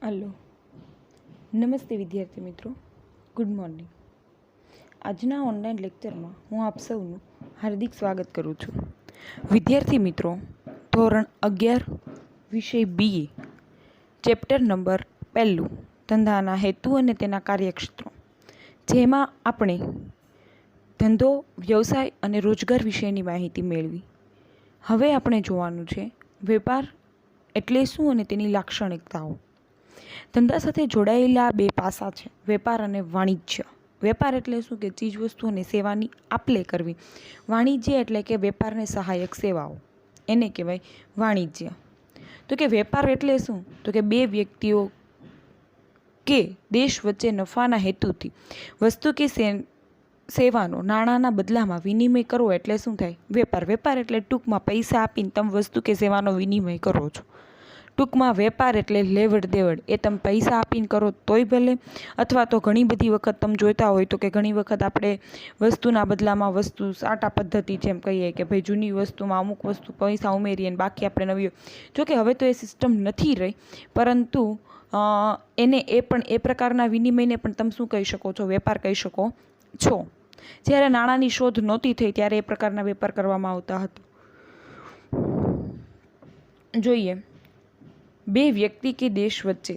Hello, નમસ્તે વિદ્યાર્થી મિત્રો. Good morning. આજના ઓનલાઈન લેક્ચરમાં હું આપ સૌનું હાર્દિક સ્વાગત કરું છું. વિદ્યાર્થી મિત્રો, ધોરણ 11 વિષય BA ચેપ્ટર નંબર 1 ધંધાના હેતુ અને તેના કાર્યક્ષેત્રો, જેમાં આપણે ધંધો, વ્યવસાય અને રોજગાર વિશેની માહિતી મેળવી. હવે આપણે જોવાનું છે વેપાર એટલે શું અને તેની લાક્ષણિકતાઓ. ધંધા સાથે જોડાયેલા બે પાસા છે, વેપાર અને વાણિજ્ય. વેપાર એટલે શું કે ચીજ વસ્તુ અને સેવાની આપ-લે કરવી. વાણિજ્ય એટલે કે વેપારને સહાયક સેવાઓ, એને કહેવાય વાણિજ્ય. તો કે વેપાર એટલે શું? તો કે બે વ્યક્તિઓ કે દેશ વચ્ચે નફાના હેતુથી વસ્તુ કે સેવાનો નાણાંના બદલામાં વિનિમય કરવો એટલે શું થાય? વેપાર. વેપાર એટલે ટૂંકમાં પૈસા આપીને તમે વસ્તુ કે સેવાનો વિનિમય કરો છો. ટૂંકમાં વેપાર એટલે લેવડ દેવડ. એ તમે પૈસા આપીને કરો તોય ભલે, અથવા તો ઘણી બધી વખત તમે જોઈતા હોય તો કે ઘણી વખત આપણે વસ્તુના બદલામાં વસ્તુ સાટા પદ્ધતિ જેમ કહીએ કે ભાઈ જૂની વસ્તુમાં અમુક વસ્તુ પૈસા ઉમેરીએ અને બાકી આપણે નવી. જોકે હવે તો એ સિસ્ટમ નથી રહી, પરંતુ એ પ્રકારના વિનિમયને પણ તમે શું કહી શકો છો? વેપાર કહી શકો છો. જ્યારે નાણાંની શોધ નહોતી થઈ ત્યારે એ પ્રકારના વેપાર કરવામાં આવતા હતા. જોઈએ, બે વ્યક્તિ કે દેશ વચ્ચે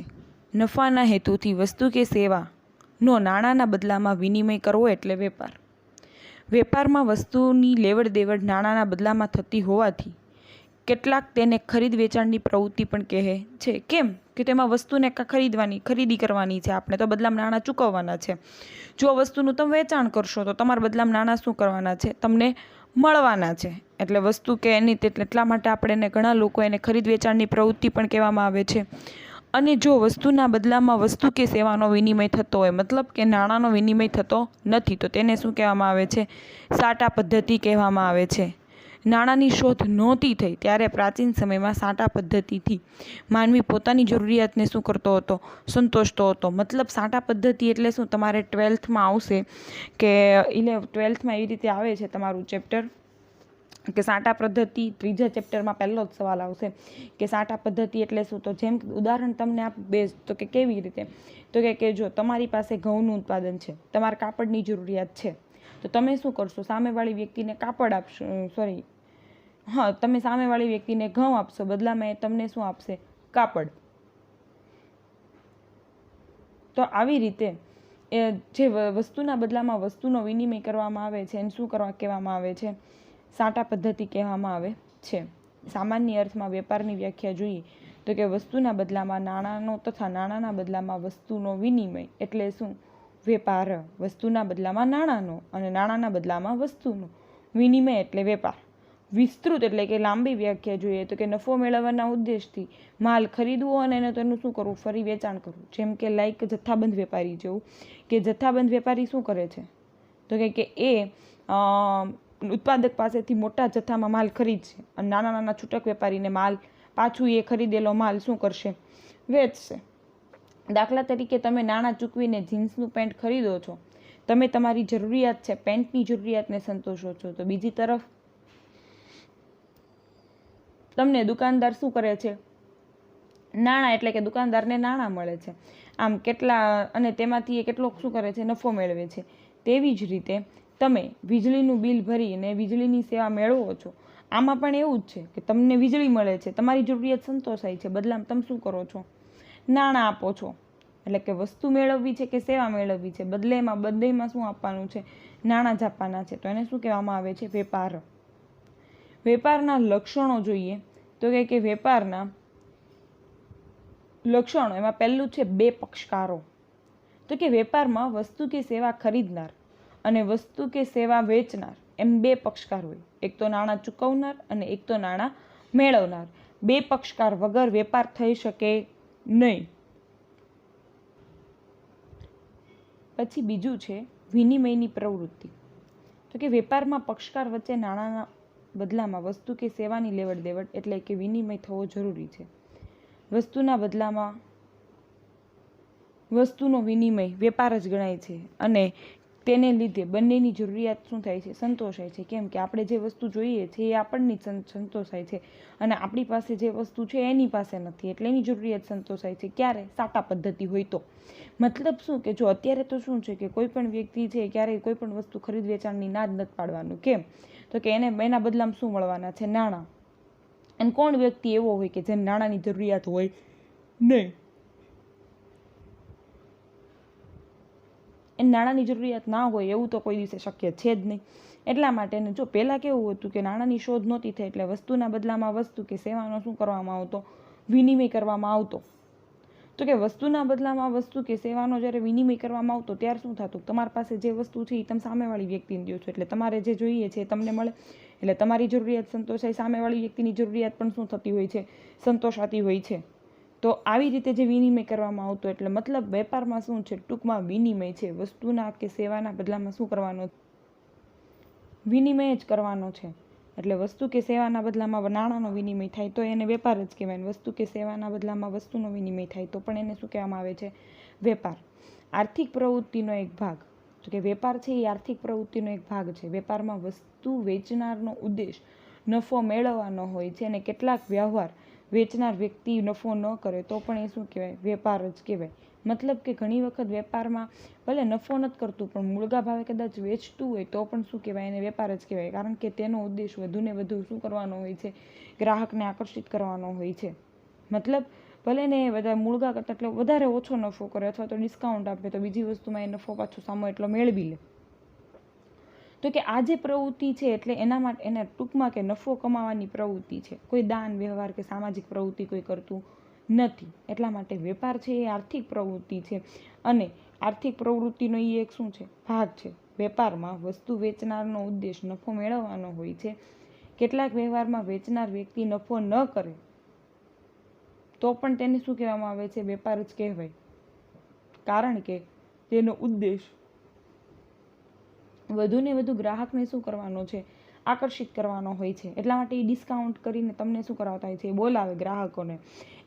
નફાના હેતુથી વસ્તુ કે સેવાનો નાણાંના બદલામાં વિનિમય કરવો એટલે વેપાર. વેપારમાં વસ્તુની લેવડ દેવડ નાણાંના બદલામાં થતી હોવાથી કેટલાક તેને ખરીદ વેચાણની પ્રવૃત્તિ પણ કહે છે. કેમ કે તેમાં વસ્તુને ખરીદી કરવાની છે, આપણે તો બદલામાં નાણાં ચૂકવવાના છે. જો વસ્તુનું તમે વેચાણ કરશો તો તમારા બદલામાં નાણાં શું કરવાના છે? તમને મળવાના છે. એટલે વસ્તુ કે એની એટલા માટે આપણે ઘણા લોકો એને ખરીદ વેચાણની પ્રવૃત્તિ પણ કહેવામાં આવે છે. અને જો વસ્તુના બદલામાં વસ્તુ કે સેવાનો વિનિમય થતો હોય, મતલબ કે નાણાંનો વિનિમય થતો નથી, તો તેને શું કહેવામાં આવે છે? સાટા પદ્ધતિ કહેવામાં આવે છે. નાણાંની શોધ નહોતી થઈ ત્યારે પ્રાચીન સમયમાં સાટા પદ્ધતિથી માનવી પોતાની જરૂરિયાતને શું કરતો હતો? સંતોષતો હતો. મતલબ સાટા પદ્ધતિ એટલે શું? તમારે 12થમાં આવશે કે 12થમાં એવી રીતે આવે છે તમારું ચેપ્ટર કે સાટા પદ્ધતિ. ત્રીજા ચેપ્ટરમાં પહેલો જ સવાલ આવશે કે સાટા પદ્ધતિ એટલે શું. તો જેમ ઉદાહરણ તમને આપ બેઝ તો કે કેવી રીતે? તો કે જો તમારી પાસે ઘઉંનું ઉત્પાદન છે, તમારે કાપડની જરૂરિયાત છે, તો તમે શું કરશો? સામેવાળી વ્યક્તિને કાપડ આપશો, તમે સામેવાળી વ્યક્તિને ઘઉં આપશો, બદલામાં એ તમને શું આપશે? કાપડ. તો આવી રીતે જે વસ્તુના બદલામાં વસ્તુનો વિનિમય કરવામાં આવે છે એને શું કહેવામાં આવે છે? સાટા પદ્ધતિ કહેવામાં આવે છે. સામાન્ય અર્થમાં વેપારની વ્યાખ્યા જોઈએ તો કે વસ્તુના બદલામાં નાણાંનો તથા નાણાંના બદલામાં વસ્તુનો વિનિમય એટલે શું? વેપાર. વસ્તુના બદલામાં નાણાંનો અને નાણાંના બદલામાં વસ્તુનો વિનિમય એટલે વેપાર. વિસ્તૃત એટલે કે લાંબી વ્યાખ્યા જોઈએ તો કે નફો મેળવવાના ઉદ્દેશથી માલ ખરીદવો અને તેનું શું કરવું? ફરી વેચાણ કરવું. જેમ કે લાઈક જથ્થાબંધ વેપારી જેવું, કે જથ્થાબંધ વેપારી શું કરે છે? તો કે એ ઉત્પાદક પાસેથી મોટા જથ્થામાં માલ ખરીદશે અને નાના નાના છૂટક વેપારીને માલ પાછું એ ખરીદેલો માલ શું કરશે? વેચશે. દાખલા તરીકે તમે નાણાં ચૂકવીને જીન્સનું પેન્ટ ખરીદો છો, તમે તમારી જરૂરિયાત છે પેન્ટની જરૂરિયાતને સંતોષો છો, તો બીજી તરફ તમને દુકાનદાર શું કરે છે? નાણાં એટલે કે દુકાનદારને નાણાં મળે છે. આમ અને તેમાંથી એ કેટલોક શું કરે છે? નફો મેળવે છે. તેવી જ રીતે તમે વીજળીનું બિલ ભરીને વીજળીની સેવા મેળવો છો, આમાં પણ એવું જ છે કે તમને વીજળી મળે છે, તમારી જરૂરિયાત સંતોષાય છે, બદલામાં તમે શું કરો છો? નાણાં આપો છો. એટલે કે વસ્તુ મેળવવી છે કે સેવા મેળવવી છે, બંનેમાં શું આપવાનું છે? નાણાં જ આપવાના છે. તો એને શું કહેવામાં આવે છે? વેપાર. વેપારના લક્ષણો જોઈએ તો કે વેપારના લક્ષણો, એમાં પહેલું છે બે પક્ષકારો. તો કે વેપારમાં વસ્તુ કે સેવા ખરીદનાર અને વસ્તુ કે સેવા વેચનાર એમ બે પક્ષકાર હોય. એક તો નાણાં ચૂકવનાર અને એક તો નાણાં મેળવનાર. બે પક્ષકાર વગર વેપાર થઈ શકે નહીં. પછી બીજું છે વિનિમયની પ્રવૃત્તિ. તો કે વેપારમાં પક્ષકાર વચ્ચે નાણાંના બદલામાં વસ્તુ કે સેવાની લેવડ દેવડ એટલે કે વિનિમય થવો જરૂરી છે. વસ્તુના બદલામાં વસ્તુનો વિનિમય વેપાર જ ગણાય છે અને તેને લીધે બંનેની જરૂરિયાત શું થાય છે? સંતોષાય છે. કેમ કે આપણે જે વસ્તુ જોઈએ છે એ આપણને સંતોષાય છે અને આપણી પાસે જે વસ્તુ છે એની પાસે નથી, એટલે એની જરૂરિયાત સંતોષાય છે. ક્યારે? સાટા પદ્ધતિ હોય તો. મતલબ શું કે જો અત્યારે તો શું છે કે કોઈ પણ વ્યક્તિ છે ક્યારેય કોઈ પણ વસ્તુ ખરીદ વેચાણની ના જ નથી પાડવાનું. કેમ? તો કે એને એના બદલામાં શું મળવાના છે? નાણાં. અને કોણ વ્યક્તિ એવો હોય કે જેને નાણાંની જરૂરિયાત હોય નહીં? એને નાણાંની જરૂરિયાત ના હોય એવું તો કોઈ દિવસે શક્ય છે જ નહીં. એટલા માટે જો પહેલાં કેવું હતું કે નાણાંની શોધ નહોતી થઈ એટલે વસ્તુના બદલામાં વસ્તુ કે સેવાનો શું કરવામાં આવતો? વિનિમય કરવામાં આવતો. તો કે વસ્તુના બદલામાં વસ્તુ કે સેવાનો જ્યારે વિનિમય કરવામાં આવતો ત્યારે શું થતું? તમારી પાસે જે વસ્તુ છે એ તમે સામેવાળી વ્યક્તિને દો છો એટલે તમારે જે જોઈએ છે એ તમને મળે, એટલે તમારી જરૂરિયાત સંતોષાય, સામેવાળી વ્યક્તિની જરૂરિયાત પણ શું થતી હોય છે? સંતોષાતી હોય છે. તો આવી રીતે જે વિનિમય કરવામાં આવતો, એટલે મતલબ વેપારમાં શું છે? ટૂંકમાં વિનિમય છે. વસ્તુના કે સેવાના બદલામાં શું કરવાનો? વિનિમય જ કરવાનો છે. એટલે વસ્તુ કે સેવાના બદલામાં નાણાંનો વિનિમય થાય તો એને વેપાર જ કહેવાય. વસ્તુ કે સેવાના બદલામાં વસ્તુનો વિનિમય થાય તો પણ એને શું કહેવામાં આવે છે? વેપાર. આર્થિક પ્રવૃત્તિનો એક ભાગ. તો કે વેપાર છે એ આર્થિક પ્રવૃત્તિનો એક ભાગ છે. વેપારમાં વસ્તુ વેચનારનો ઉદ્દેશ નફો મેળવવાનો હોય છે અને કેટલાક વ્યવહાર વેચનાર વ્યક્તિ નફો ન કરે તો પણ એ શું કહેવાય? વેપાર જ કહેવાય. મતલબ કે ઘણી વખત વેપારમાં ભલે નફો નથી કરતું પણ મૂળગા ભાવે કદાચ વેચતું હોય તો પણ શું કહેવાય? એને વેપાર જ કહેવાય. કારણ કે તેનો ઉદ્દેશ વધુને વધુ શું કરવાનો હોય છે? ગ્રાહકને આકર્ષિત કરવાનો હોય છે. મતલબ ભલે ને બધા મૂળગા કરતાં એટલે વધારે ઓછો નફો કરે અથવા તો ડિસ્કાઉન્ટ આપે તો બીજી વસ્તુમાં એ નફો પાછો સામો એટલો મેળવી લે. તો કે આ જે પ્રવૃત્તિ છે એટલે એના માટે એને ટૂંકમાં કે નફો કમાવાની પ્રવૃત્તિ છે. કોઈ દાન વ્યવહાર કે સામાજિક પ્રવૃત્તિ કોઈ કરતું નથી. એટલા માટે વેપાર છે એ આર્થિક પ્રવૃત્તિ છે અને આર્થિક પ્રવૃત્તિનો એ એક શું છે? ભાગ છે. વેપારમાં વસ્તુ વેચનારનો ઉદ્દેશ નફો મેળવવાનો હોય છે. કેટલાક વ્યવહારમાં વેચનાર વ્યક્તિ નફો ન કરે તો પણ તેને શું કહેવામાં આવે છે? વેપાર જ કહેવાય. કારણ કે તેનો ઉદ્દેશ વધુને વધુ ગ્રાહકને શું કરવાનો છે? આકર્ષિત કરવાનો હોય છે. એટલા માટે એ ડિસ્કાઉન્ટ કરીને તમને શું કરાવતા હોય છે? બોલાવે ગ્રાહકોને.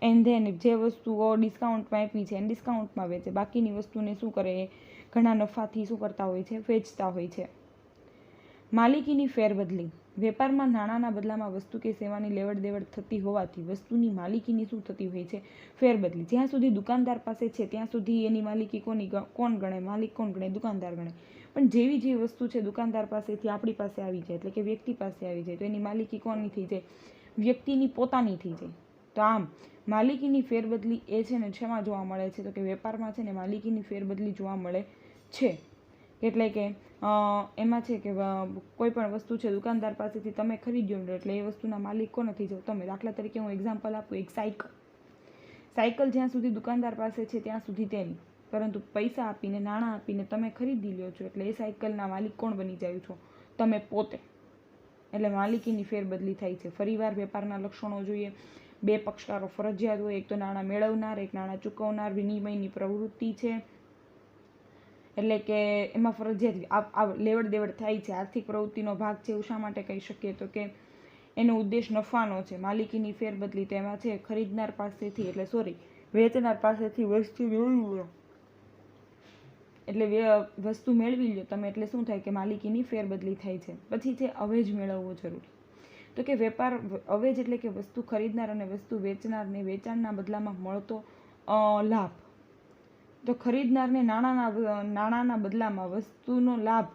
એન્ડ ધેન જે વસ્તુઓ ડિસ્કાઉન્ટમાં આપી છે એને ડિસ્કાઉન્ટમાં વેચે, બાકીની વસ્તુને શું કરે? એ ઘણા નફાથી શું કરતા હોય છે? વેચતા હોય છે. માલિકીની ફેરબદલી. વેપારમાં નાણાંના બદલામાં વસ્તુ કે સેવાની લેવડ દેવડ થતી હોવાથી વસ્તુની માલિકીની શું થતી હોય છે? ફેરબદલી. જ્યાં સુધી દુકાનદાર પાસે છે ત્યાં સુધી એની માલિકી કોણ ગણે? માલિક કોણ ગણે? દુકાનદાર ગણે. પણ જેવી જે વસ્તુ છે દુકાનદાર પાસેથી આપણી પાસે આવી જાય એટલે કે વ્યક્તિ પાસે આવી જાય તો એની માલિકી કોની થઈ જાય? વ્યક્તિની પોતાની થઈ જાય. તો આમ માલિકીની ફેરબદલી એ છે ને શેમાં જોવા મળે છે? તો કે વેપારમાં છે ને માલિકીની ફેરબદલી જોવા મળે છે. એટલે કે એમાં છે કે કોઈ પણ વસ્તુ છે દુકાનદાર પાસેથી તમે ખરીદ્યો એટલે એ વસ્તુના માલિક કોણ થઈ જાવ? તમે. દાખલા તરીકે હું એક્ઝામ્પલ આપું, એક સાયકલ જ્યાં સુધી દુકાનદાર પાસે છે ત્યાં સુધી તેની, પરંતુ પૈસા આપીને, નાણાં આપીને તમે ખરીદી લ્યો છો એટલે એ સાયકલના માલિક કોણ બની જાય છો? તમે પોતે. એટલે માલિકીની ફેરબદલી થાય છે. ફરીવાર વેપારના લક્ષણો જોઈએ. બે પક્ષકારો ફરજિયાત હોય. એક તો નાણાં મેળવનાર, એક નાણાં ચૂકવનાર. વિનિમયની પ્રવૃત્તિ છે એટલે કે એમાં ફરજિયાત લેવડ દેવડ થાય છે. આર્થિક પ્રવૃત્તિનો ભાગ છે એવું શા માટે કહી શકીએ? તો કે એનો ઉદ્દેશ નફાનો છે. માલિકીની ફેરબદલી તેમાં છે ખરીદનાર પાસેથી વેચનાર પાસેથી વસ્તુ મેળવી લો એટલે વસ્તુ મેળવી લો તમે એટલે શું થાય? કે માલિકીની ફેરબદલી થાય છે. પછી છે અવેજ મેળવવો જરૂરી. તો કે વેપાર અવેજ એટલે કે વસ્તુ ખરીદનાર અને વસ્તુ વેચનારને વેચાણના બદલામાં મળતો લાભ. તો ખરીદનારને નાણાંના બદલામાં વસ્તુનો લાભ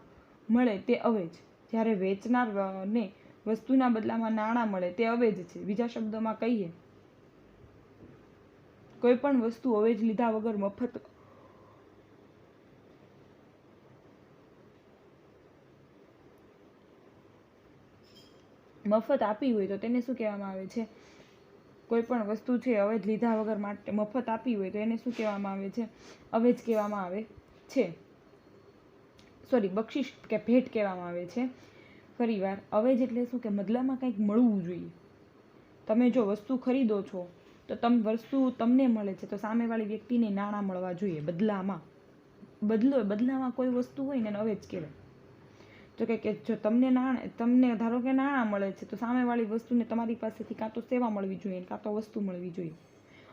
મળે તે અવેજ, જ્યારે વેચનારને વસ્તુના બદલામાં નાણાં મળે તે અવેજ છે. બીજા શબ્દોમાં કહીએ, કોઈ પણ વસ્તુ અવેજ લીધા વગર મફત આપી હોય તો તેને શું કહેવામાં આવે છે? કોઈ પણ વસ્તુ છે અવેજ લીધા વગર માટે મફત આપી હોય તો એને શું કહેવામાં આવે છે? અવેજ કહેવામાં આવે છે. બક્ષિસ કે ભેટ કહેવામાં આવે છે. ફરીવાર અવેજ એટલે શું? કે બદલામાં કંઈક મળવું જોઈએ. તમે જો વસ્તુ ખરીદો છો તો વસ્તુ તમને મળે છે તો સામેવાળી વ્યક્તિને નાણાં મળવા જોઈએ બદલામાં. બદલામાં કોઈ વસ્તુ હોય ને એને અવેજ કહેવાય. તો કે જો તમને ધારો કે નાણાં મળે છે તો સામેવાળી વસ્તુને તમારી પાસેથી કાં તો સેવા મળવી જોઈએ કાં તો વસ્તુ મળવી જોઈએ.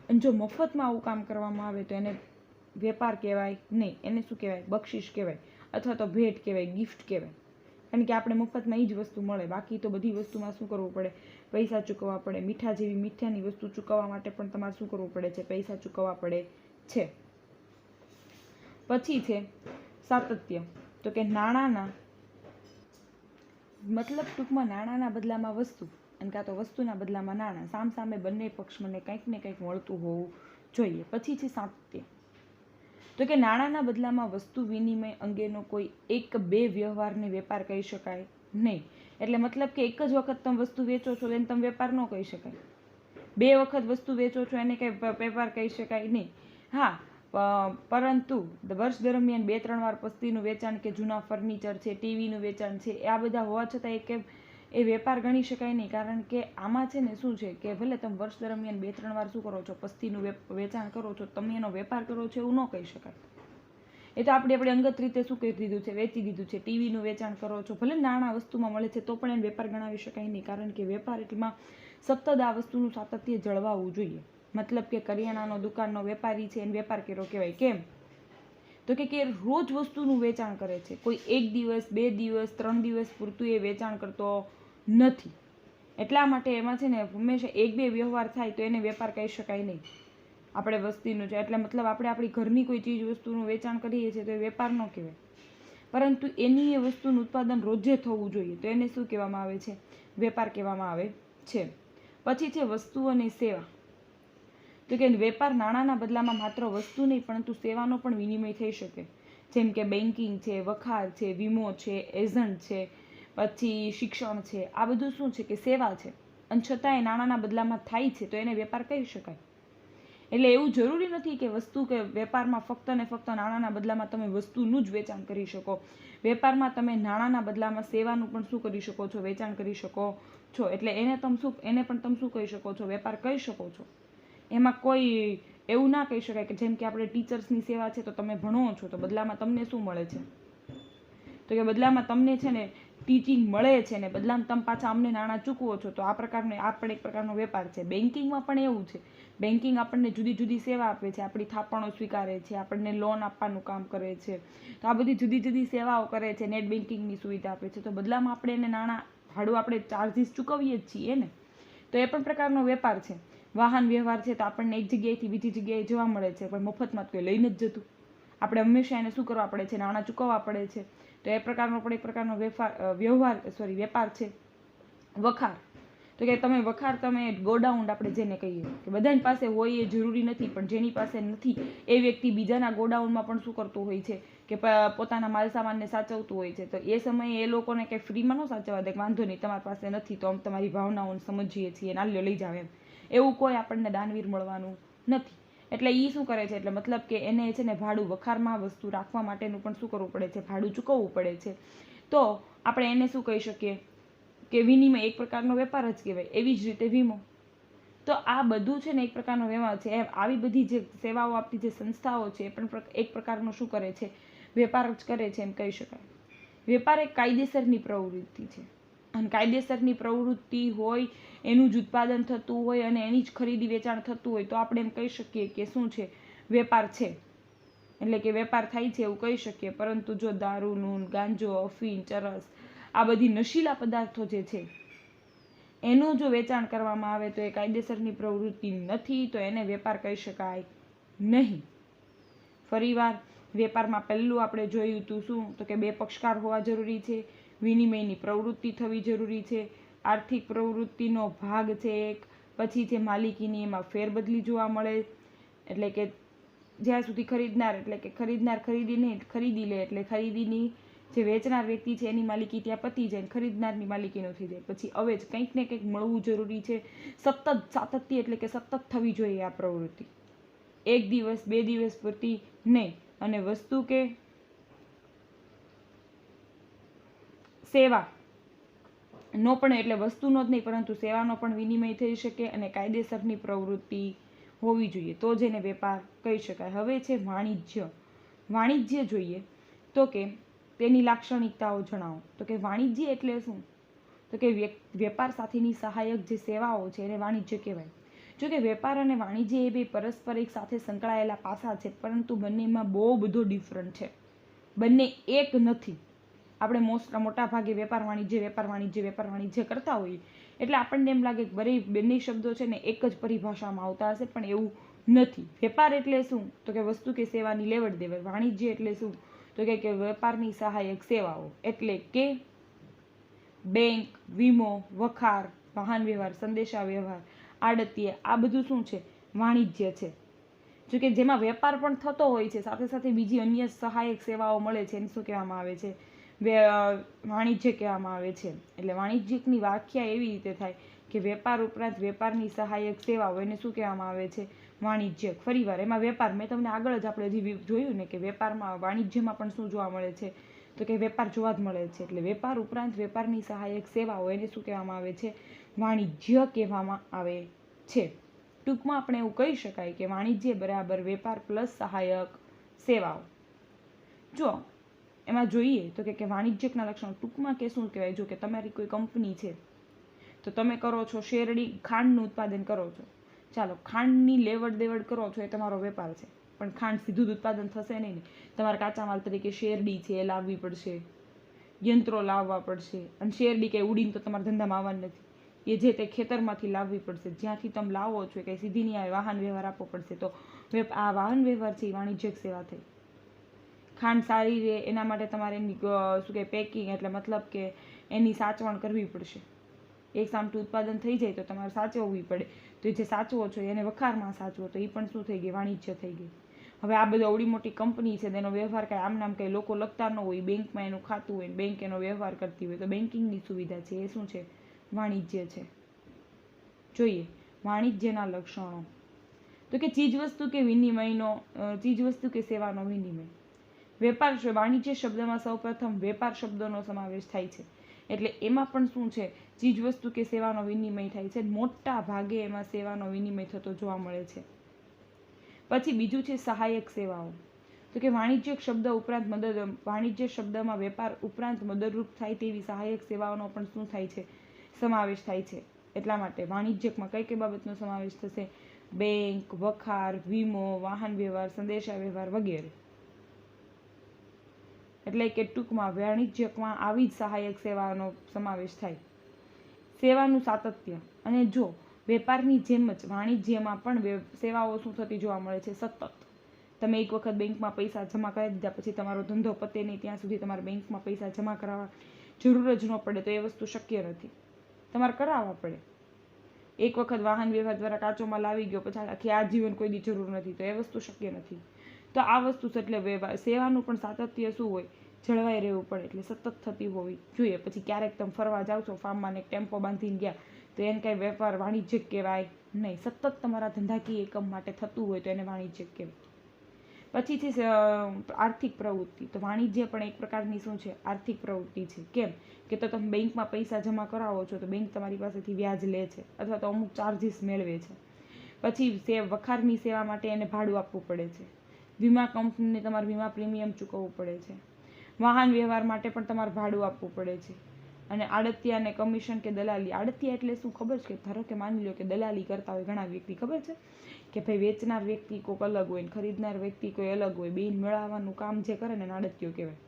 અને જો મફતમાં આવું કામ કરવામાં આવે તો એને વેપાર કહેવાય નહીં. એને શું કહેવાય? બક્ષિસ કહેવાય. અથવા તો ભેટ કહેવાય, ગિફ્ટ કહેવાય. કારણ કે આપણે મફતમાં એ જ વસ્તુ મળે. બાકી તો બધી વસ્તુમાં શું કરવું પડે? પૈસા ચૂકવવા પડે. મીઠા જેવી મીઠાની વસ્તુ ચૂકવવા માટે પણ તમારે શું કરવું પડે છે? પૈસા ચૂકવવા પડે છે. પછી છે સાતત્ય. તો કે નાણાંના મતલબ ટૂંકમાં નાણાંના બદલામાં વસ્તુ અને કાં તો વસ્તુના બદલામાં નાણાં, સામસામે બંને પક્ષને કંઈક ને કંઈક મળતું હોવું જોઈએ. પછી છે સાતત્ય. તો કે નાણાંના બદલામાં વસ્તુ વિનિમય અંગેનો કોઈ એક બે વ્યવહારને વેપાર કહી શકાય નહીં. એટલે મતલબ કે એક જ વખત તમે વસ્તુ વેચો છો એને તમે વેપાર ન કહી શકાય. બે વખત વસ્તુ વેચો છો એને કંઈ વેપાર કહી શકાય નહીં. હા, પરંતુ વર્ષ દરમિયાન 2-3 વાર પસ્તીનું વેચાણ કે જૂના ફર્નિચર છે, ટીવીનું વેચાણ છે, આ બધા હોવા છતાં એ વેપાર ગણી શકાય નહીં. કારણ કે આમાં છે ને શું છે કે ભલે તમે વર્ષ દરમિયાન 2-3 વાર શું કરો છો? પસ્તીનું વેચાણ કરો છો, તમે એનો વેપાર કરો છો એવું ન કહી શકાય. એ તો આપણે અંગત રીતે શું કરી દીધું છે? વેચી દીધું છે. ટીવીનું વેચાણ કરો છો, ભલે નાણાં વસ્તુમાં મળે છે તો પણ એને વેપાર ગણાવી શકાય નહીં. કારણ કે વેપાર એટલેમાં સતત આ વસ્તુનું સાતત્ય જળવાવું જોઈએ. મતલબ કે કરિયાણાનો દુકાનનો વેપારી છે એને વેપાર કર્યો કહેવાય. કેમ? તો કે રોજ વસ્તુનું વેચાણ કરે છે. કોઈ 1 દિવસ 2 દિવસ 3 દિવસ પૂરતું એ વેચાણ કરતો નથી. એટલા માટે એમાં છે ને હંમેશા 1-2 વ્યવહાર થાય તો એને વેપાર કહી શકાય નહીં. આપણે વસ્તીનું છે એટલે મતલબ આપણે આપણી ઘરની કોઈ ચીજ વસ્તુનું વેચાણ કરીએ છીએ તો એ વેપાર ન કહેવાય. પરંતુ એની એ વસ્તુનું ઉત્પાદન રોજે થવું જોઈએ તો એને શું કહેવામાં આવે છે? વેપાર કહેવામાં આવે છે. પછી છે વસ્તુ અને સેવા. તો કે વેપાર નાણાંના બદલામાં માત્ર વસ્તુ નહીં પરંતુ સેવાનો પણ વિનિમય થઈ શકે. જેમ કે બેન્કિંગ છે, વખાર છે, વીમો છે, એજન્ટ છે, પછી શિક્ષણ છે. આ બધું શું છે કે સેવા છે અને છતાં એ નાણાંના બદલામાં થાય છે તો એને વેપાર કહી શકાય. એટલે એવું જરૂરી નથી કે વસ્તુ કે વેપારમાં ફક્ત ને ફક્ત નાણાંના બદલામાં તમે વસ્તુનું જ વેચાણ કરી શકો. વેપારમાં તમે નાણાંના બદલામાં સેવાનું પણ શું કરી શકો છો? વેચાણ કરી શકો છો. એટલે એને પણ તમે શું કહી શકો છો? વેપાર કહી શકો છો. એમાં કોઈ એવું ના કહી શકાય કે જેમ કે આપણે ટીચર્સની સેવા છે તો તમે ભણો છો તો બદલામાં તમને શું મળે છે? તો કે બદલામાં તમને છે ને ટીચિંગ મળે છે ને બદલામાં તમે પાછા અમને નાણાં ચૂકવો છો. તો આ પણ એક પ્રકારનો વેપાર છે. બેન્કિંગમાં પણ એવું છે. બેન્કિંગ આપણને જુદી જુદી સેવા આપે છે. આપણી થાપણો સ્વીકારે છે, આપણને લોન આપવાનું કામ કરે છે. તો આ બધી જુદી જુદી સેવાઓ કરે છે. નેટ બેન્કિંગની સુવિધા આપે છે. તો બદલામાં આપણે એને નાણાં ભાડું આપણે ચાર્જીસ ચૂકવીએ જ છીએ ને. તો એ પણ પ્રકારનો વેપાર છે. વાહન વ્યવહાર છે તો આપણને એક જગ્યાએથી બીજી જગ્યાએ જવા મળે છે પણ મફતમાં કોઈ લઈને જ જતું. આપણે હંમેશા એને શું કરવા પડે છે? નાણાં ચૂકવવા પડે છે. તો એ પ્રકારનો પણ એક પ્રકારનો વેપાર છે. વખાર. તો કે તમે ગોડાઉન આપણે જેને કહીએ કે બધાની પાસે હોય એ જરૂરી નથી પણ જેની પાસે નથી એ વ્યક્તિ બીજાના ગોડાઉનમાં પણ શું કરતું હોય છે કે પોતાના માલસામાનને સાચવતું હોય છે. તો એ સમયે એ લોકોને કંઈ ફ્રીમાં ન સાચવવા દે કે વાંધો નહીં તમારી પાસે નથી તો અમે તમારી ભાવનાઓને સમજીએ છીએ નાલ્યો લઈ જાવ એમ. એવું કોઈ આપણને દાનવીર મળવાનું નથી. એટલે એ શું કરે છે? એટલે મતલબ કે એને છે ને ભાડું વખારમાં વસ્તુ રાખવા માટેનું પણ શું કરવું પડે છે? ભાડું ચૂકવવું પડે છે. તો આપણે એને શું કહી શકીએ કે વિનિમય એક પ્રકારનો વેપાર જ કહેવાય. એવી જ રીતે વીમો. તો આ બધું છે ને એક પ્રકારનો વ્યવહાર છે. આવી બધી જે સેવાઓ આપતી જે સંસ્થાઓ છે એ પણ એક પ્રકારનો શું કરે છે? વેપાર જ કરે છે એમ કહી શકાય. વેપાર એક કાયદેસરની પ્રવૃત્તિ છે અને કાયદેસરની પ્રવૃત્તિ હોય, એનું જ ઉત્પાદન થતું હોય અને એની જ ખરીદી વેચાણ થતું હોય તો આપણે એમ કહી શકીએ કે શું છે? વેપાર છે. એટલે કે વેપાર થાય છે એવું કહી શકીએ. પરંતુ જો દારૂનું, ગાંજો, અફીણ, ચરસ આ બધી નશીલા પદાર્થો જે છે એનું જો વેચાણ કરવામાં આવે તો એ કાયદેસરની પ્રવૃત્તિ નથી તો એને વેપાર કહી શકાય નહીં. ફરીવાર વેપારમાં પહેલું આપણે જોયું હતું શું? તો કે 2 પક્ષકાર હોવા જરૂરી છે. વિનિમયની પ્રવૃત્તિ થવી જરૂરી છે. આર્થિક પ્રવૃત્તિનો ભાગ છે એક. પછી છે માલિકીની એમાં ફેરબદલી જોવા મળે. એટલે કે જ્યાં સુધી ખરીદનાર ખરીદી લે એટલે ખરીદીની જે વેચનાર વ્યક્તિ છે એની માલિકી ત્યાં પતી જાય, ખરીદનારની માલિકીનો થઈ જાય. પછી હવે જ કંઈક ને કંઈક મળવું જરૂરી છે. સતત સાતત્ય એટલે કે સતત થવી જોઈએ આ પ્રવૃત્તિ. 1 દિવસ 2 દિવસ પૂરતી નહીં. અને વસ્તુ કે સેવા નો પણ એટલે વસ્તુનો જ નહીં પરંતુ સેવાનો પણ વિનિમય થઈ શકે અને કાયદેસરની પ્રવૃત્તિ હોવી જોઈએ તો જ એને વેપાર કહી શકાય. હવે છે વાણિજ્ય. વાણિજ્ય જોઈએ તો કે તેની લાક્ષણિકતાઓ જણાવો. તો કે વાણિજ્ય એટલે શું? તો કે વેપાર સાથેની સહાયક જે સેવાઓ છે એને વાણિજ્ય કહેવાય. જો કે વેપાર અને વાણિજ્ય એ બે પરસ્પર એક સાથે સંકળાયેલા પાસા છે પરંતુ બંનેમાં બહુ બધો ડિફરન્ટ છે. બંને એક નથી. આપણે મોટા ભાગે વેપાર વાણિજ્ય કરતા હોઈએ એટલે આપણને એમ લાગે કે બંને શબ્દો છે ને એક જ પરિભાષામાં આવતા હશે, પણ એવું નથી. વેપાર એટલે શું? તો કે વસ્તુ કે સેવાની લેવડ દેવડ. વાણિજ્ય એટલે શું? તો કે વેપારની સહાયક સેવાઓ, એટલે કે બેંક, વીમો, વખાર, વાહન વ્યવહાર, સંદેશા વ્યવહાર, આડતિયા, આ બધું શું છે? વાણિજ્ય છે. જો કે જેમાં વેપાર પણ થતો હોય છે, સાથે સાથે બીજી અન્ય સહાયક સેવાઓ મળે છે, એને શું કહેવામાં આવે છે? વાણિજ્ય કહેવામાં આવે છે. એટલે વાણિજ્યની વ્યાખ્યા એવી રીતે થાય કે વેપાર ઉપરાંત વેપારની સહાયક સેવાઓ, એને શું કહેવામાં આવે છે? વાણિજ્ય. ફરીવાર એમાં વેપાર, મેં તમને આગળ જ આપણે હજી જોયું ને કે વેપારમાં વાણિજ્યમાં પણ શું જોવા મળે છે? તો કે વેપાર જોવા જ મળે છે. એટલે વેપાર ઉપરાંત વેપારની સહાયક સેવાઓ, એને શું કહેવામાં આવે છે? વાણિજ્ય કહેવામાં આવે છે. ટૂંકમાં આપણે એવું કહી શકાય કે વાણિજ્ય બરાબર વેપાર પ્લસ સહાયક સેવાઓ. જો એમાં જોઈએ તો કે વાણિજ્યકના લક્ષણો ટૂંકમાં કે શું કહેવાય? જો કે તમારી કોઈ કંપની છે તો તમે કરો છો શેરડી, ખાંડનું ઉત્પાદન કરો છો. ચાલો, ખાંડની લેવડ દેવડ કરો છો, એ તમારો વેપાર છે. પણ ખાંડ સીધું જ ઉત્પાદન થશે નહીં ને. તમારે કાચા માલ તરીકે શેરડી છે એ લાવવી પડશે, યંત્રો લાવવા પડશે. અને શેરડી કંઈ ઉડીને તો તમારા ધંધામાં આવવાની નથી. એ જે તે ખેતરમાંથી લાવવી પડશે. જ્યાંથી તમે લાવો છો કંઈ સીધી નહીં આવે, વાહન વ્યવહાર આપવો પડશે. તો આ વાહન વ્યવહાર છે એ વાણિજ્યક સેવા થઈ. ખાંડ સારી રહે એના માટે તમારે એની શું કહે પેકિંગ, એટલે મતલબ કે એની સાચવણ કરવી પડશે. એક સામટું ઉત્પાદન થઈ જાય તો તમારે સાચવવી પડે. તો જે સાચવો છો એને વખારમાં સાચવો, તો એ પણ શું થઈ ગઈ? વાણિજ્ય થઈ ગઈ. હવે આ બધો અવડી મોટી કંપની છે, તેનો વ્યવહાર કાંઈ આમ નામ કંઈ લોકો લખતા ન હોય, બેંકમાં એનું ખાતું હોય, બેંક એનો વ્યવહાર કરતી હોય, તો બેન્કિંગની સુવિધા છે એ શું છે? વાણિજ્ય છે. જોઈએ વાણિજ્યના લક્ષણો. તો કે ચીજવસ્તુ કે વિનિમયનો, ચીજવસ્તુ કે સેવાનો વિનિમય. વેપાર, વાણિજ્ય શબ્દમાં સૌપ્રથમ વેપાર શબ્દનો સમાવેશ થાય છે. એટલે એમાં પણ શું છે? ચીજવસ્તુ કે સેવાનો વિનિમય થાય છે. મોટા ભાગે એમાં સેવાનો વિનિમય થતો જોવા મળે છે. પછી બીજું છે સહાયક સેવાઓ. તો કે વાણિજ્ય શબ્દ ઉપરાંત વાણિજ્ય શબ્દમાં વેપાર ઉપરાંત મદદરૂપ થાય તેવી સહાયક સેવાઓનો પણ શું થાય છે? સમાવેશ થાય છે. એટલા માટે વાણિજ્યમાં કઈ કઈ બાબતનો સમાવેશ થશે? બેંક, વખાર, વીમો, વાહન વ્યવહાર, સંદેશા વ્યવહાર વગેરે. એટલે કે ટૂંકમાં વાણિજ્યમાં આવી જ સહાયક સેવાનો સમાવેશ થાય. સેવાનું સાતત્ય. અને જો વેપારની જેમ જ વાણિજ્યમાં પણ સેવાઓ શું થતી જોવા મળે છે? સતત. તમે એક વખત બેંકમાં પૈસા જમા કરી દીધા પછી તમારો ધંધો પતે નહીં ત્યાં સુધી તમારે બેંકમાં પૈસા જમા કરાવવા જરૂર જ ન પડે, તો એ વસ્તુ શક્ય નથી. તમારે કરાવવા પડે. એક વખત વાહન વ્યવહાર દ્વારા કાચો માલ આવી ગયો પછી આખી આજીવન કોઈ દી જરૂર નથી, તો એ વસ્તુ શક્ય નથી. તો આ વસ્તુ છે. એટલે સેવાનું પણ સાતત્ય શું હોય? જળવાઈ રહેવું પડે. એટલે સતત થતી હોવી જોઈએ. પછી ક્યારેક તમે ફરવા જાઓ છો, ફાર્મમાં એક ટેમ્પો બાંધીને ગયા, તો એને કાંઈ વેપાર વાણિજ્ય કહેવાય નહીં. સતત તમારા ધંધાકીય એકમ માટે થતું હોય તો એને વાણિજ્ય કહેવાય. પછી છે આર્થિક પ્રવૃત્તિ. તો વાણિજ્ય પણ એક પ્રકારની શું છે? આર્થિક પ્રવૃત્તિ છે. કેમ કે તો તમે બેંકમાં પૈસા જમા કરાવો છો તો બેંક તમારી પાસેથી વ્યાજ લે છે અથવા તો અમુક ચાર્જીસ મેળવે છે. પછી વખારની સેવા માટે એને ભાડું આપવું પડે છે. વીમા કંપનીને તમારે વીમા પ્રીમિયમ ચૂકવવું પડે છે. વાહન વ્યવહાર માટે પણ તમારે ભાડું આપવું પડે છે. અને આડતિયા અને કમિશન કે દલાલી. આડતિયા એટલે શું ખબર છે? કે ધારો કે માની લો કે દલાલી કરતા હોય ઘણા વ્યક્તિ, ખબર છે કે ભાઈ વેચનાર વ્યક્તિ કોઈક અલગ હોય, ખરીદનાર વ્યક્તિ કોઈ અલગ હોય, બેન મેળવવાનું કામ જે કરે ને આડતિયો કહેવાય.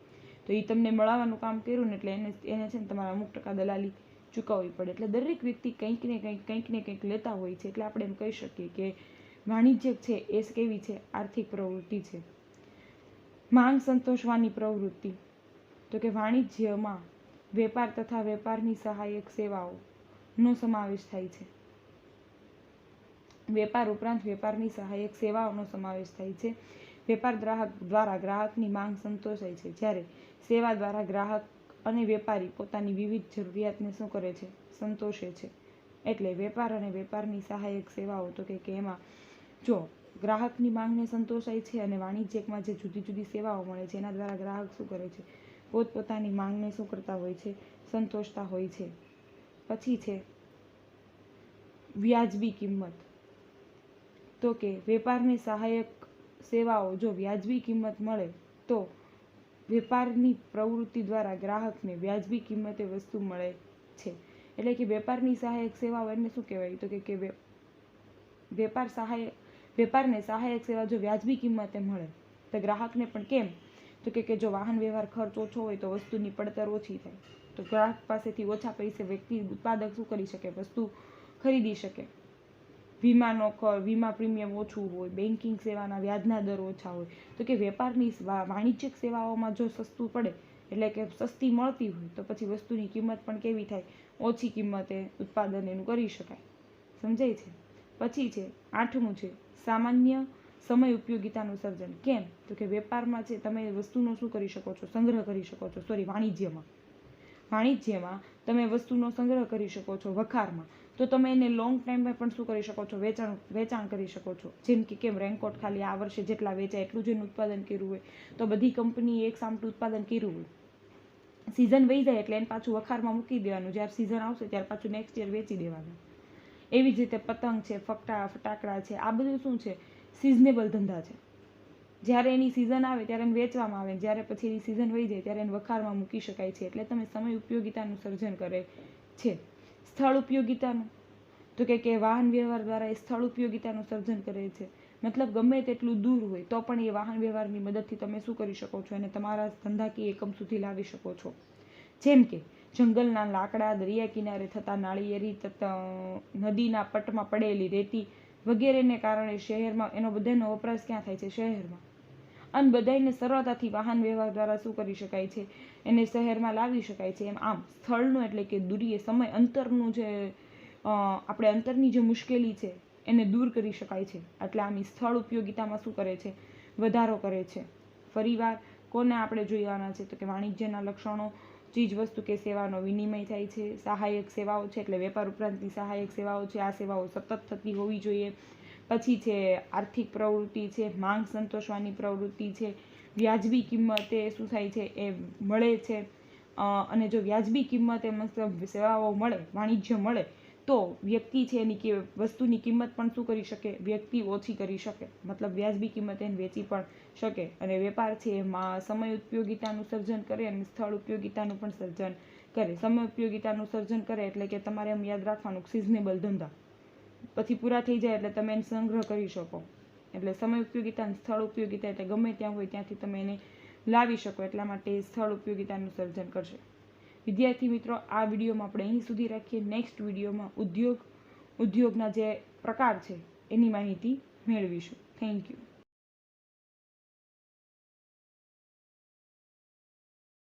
તો એ તમને મળવાનું કામ કર્યું ને એટલે એને છે ને તમારે અમુક ટકા દલાલી ચૂકવવી પડે. એટલે દરેક વ્યક્તિ કંઈક ને કંઈક લેતા હોય છે. એટલે આપણે એમ કહી શકીએ કે વાણિજ્ય છે એ કેવી છે? આર્થિક પ્રવૃત્તિ છે. માંગ સંતોષવાની પ્રવૃત્તિ. તો કે વાણિજ્યમાં વેપાર તથા વેપારની સહાયક સેવાઓનો સમાવેશ થાય છે. વેપાર ઉપરાંત વેપારની સહાયક સેવાઓનો સમાવેશ થાય છે. વેપાર દ્વારા ગ્રાહકની માંગ સંતોષાય છે, જ્યારે સેવા દ્વારા ગ્રાહક અને વેપારી પોતાની વિવિધ જરૂરિયાતને શું કરે છે? સંતોષે છે. એટલે વેપાર અને વેપારની સહાયક સેવાઓ. તો કે એમાં જો ગ્રાહકની માંગને સંતોષાય છે અને વાણિજ્યમાં જે જુદી જુદી સેવાઓ મળે છે એના દ્વારા ગ્રાહક શું કરે છે? પોતપોતાની માંગને શું કરતા હોય છે? સંતોષતા હોય છે. પછી છે વ્યાજબી કિંમત. તો કે વેપારની સહાયક સેવાઓ જો વ્યાજબી કિંમત મળે તો વેપારની પ્રવૃત્તિ દ્વારા ગ્રાહકને વ્યાજબી કિંમતે વસ્તુ મળે છે. એટલે કે વેપારની સહાયક સેવાઓ એને શું કહેવાય? તો કે વેપારને સહાયક સેવા જો વ્યાજબી કિંમતે મળે તો ગ્રાહકને પણ કેમ? તો કે જો વાહન વ્યવહાર ખર્ચ ઓછો હોય તો વસ્તુની પડતર ઓછી થાય, તો ગ્રાહક પાસેથી ઓછા પૈસે વ્યક્તિ ઉત્પાદક શું કરી શકે, વસ્તુ ખરીદી શકે. વીમા પ્રીમિયમ ઓછું હોય, બેન્કિંગ સેવાના વ્યાજના દર ઓછા હોય. તો કે વેપારની વાણિજ્યિક સેવાઓમાં જો સસ્તું પડે એટલે કે સસ્તી મળતી હોય તો પછી વસ્તુની કિંમત પણ કેવી થાય, ઓછી કિંમતે ઉત્પાદન એનું કરી શકાય. સમજાય છે? પછી છે 8મું છે સામાન્ય સમય ઉપયોગિતાનું સર્જન. કેમ? તો કે વેપારમાં છે તમે વસ્તુનો શું કરી શકો છો, સંગ્રહ કરી શકો છો. વાણિજ્યમાં તમે વસ્તુનો સંગ્રહ કરી શકો છો. વખારમાં તો તમે એને લોંગ ટાઈમમાં પણ શું કરી શકો છો, વેચાણ કરી શકો છો. જેમ કે કેમ રેનકોટ ખાલી આ વર્ષે જેટલા વેચાય એટલું જ એનું ઉત્પાદન કર્યું હોય તો બધી કંપનીએ એક સામટું ઉત્પાદન કર્યું હોય, સિઝન વહી જાય એટલે એને પાછું વખારમાં મૂકી દેવાનું, જ્યારે સિઝન આવશે ત્યારે પાછું નેક્સ્ટ યર વેચી દેવાનું. એવી જ રીતે પતંગ છે, ફટાકડા છે, આ બધું શું છે, સિઝનેબલ ધંધા છે. જ્યારે એની સિઝન આવે ત્યારે એને વેચવામાં આવે, જ્યારે પછી એની સિઝન વહી જાય ત્યારે એને વખારમાં મૂકી શકાય છે. એટલે તમે સમય ઉપયોગિતાનું સર્જન કરે છે. સ્થળ ઉપયોગિતાનું તો કે વાહન વ્યવહાર દ્વારા એ સ્થળ ઉપયોગિતાનું સર્જન કરે છે. મતલબ ગમે તેટલું દૂર હોય તો પણ એ વાહન વ્યવહારની મદદથી તમે શું કરી શકો છો, અને તમારા ધંધાકીય એકમ સુધી લાવી શકો છો. જેમ કે જંગલના લાકડા, દરિયા કિનારે થતા નાળિયેરી, નદીના પટમાં પડેલી રેતી વગેરેને કારણે શહેરમાં એનો બધાનો વપરાશ ક્યાં થાય છે, શહેરમાં. અને બધાને સરળતાથી વાહન વ્યવહાર દ્વારા શું કરી શકાય છે, એને શહેરમાં લાવી શકાય છે. એમ આમ સ્થળનું એટલે કે દૂરીએ સમય અંતરનું જે આપણે અંતરની જે મુશ્કેલી છે એને દૂર કરી શકાય છે. એટલે આમ સ્થળ ઉપયોગિતામાં શું કરે છે, વધારો કરે છે. ફરીવાર કોને આપણે જોવાના છે તો કે વાણિજ્યના લક્ષણો, ચીજ વસ્તુ કે સેવાનો વિનિમય થાય છે. સહાયક સેવાઓ છે એટલે વેપાર ઉપરાંતની સહાયક સેવાઓ છે, આ સેવાઓ સતત થતી હોવી જોઈએ. પછી છે આર્થિક પ્રવૃત્તિ છે, માંગ સંતોષવાની પ્રવૃત્તિ છે. વ્યાજબી કિંમતે શું થાય છે, એ મળે છે. અને જો વ્યાજબી કિંમતે મતલબ સેવાઓ મળે, વાણિજ્ય મળે તો વ્યક્તિ છે એની વસ્તુની કિંમત પણ શું કરી શકે, વ્યક્તિ ઓછી કરી શકે. મતલબ વ્યાજબી કિંમતે એને વેચી પણ શકે. અને વેપાર છે એમાં સમય ઉપયોગિતાનું સર્જન કરે અને સ્થળ ઉપયોગિતાનું પણ સર્જન કરે. સમય ઉપયોગિતાનું સર્જન કરે એટલે કે તમારે એમ યાદ રાખવાનું, સિઝનેબલ ધંધા પછી પૂરા થઈ જાય એટલે તમે એને સંગ્રહ કરી શકો. એટલે સમય ઉપયોગિતા અને સ્થળ ઉપયોગિતા એટલે ગમે ત્યાં હોય ત્યાંથી તમે એને લાવી શકો. એટલા માટે સ્થળ ઉપયોગિતાનું સર્જન કરશે. વિદ્યાર્થી મિત્રો, આ વિડીયોમાં આપણે અહીં સુધી રાખીએ. નેક્સ્ટ વિડીયોમાં ઉદ્યોગના જે પ્રકાર છે એની માહિતી મેળવીશું. Thank you.